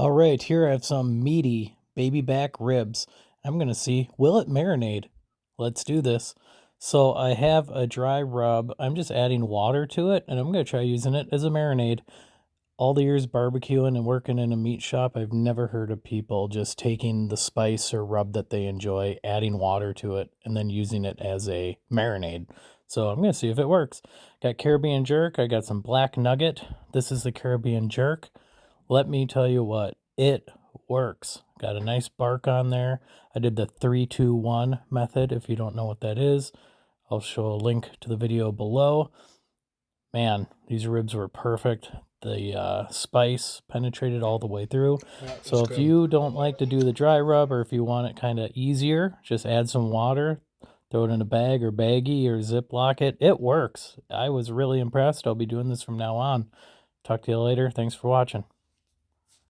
All right, here I have some meaty baby back ribs. I'm going to see, will it marinate? Let's do this. So I have a dry rub. I'm just adding water to it, and I'm going to try using it as a marinade. All the years barbecuing and working in a meat shop, I've never heard of people just taking the spice or rub that they enjoy, adding water to it, and then using it as a marinade. So I'm going to see if it works. Got Caribbean jerk. I got some black nugget. This is the Caribbean jerk. Let me tell you what, it works. Got a nice bark on there. I did the 3-2-1 method. If you don't know what that is, I'll show a link to the video below. Man, these ribs were perfect. The spice penetrated all the way through. Yeah, So if you don't like to do the dry rub, or if you want it kind of easier, just add some water, throw it in a bag or baggie or Ziploc it. It works. I was really impressed. I'll be doing this from now on. Talk to you later. Thanks for watching.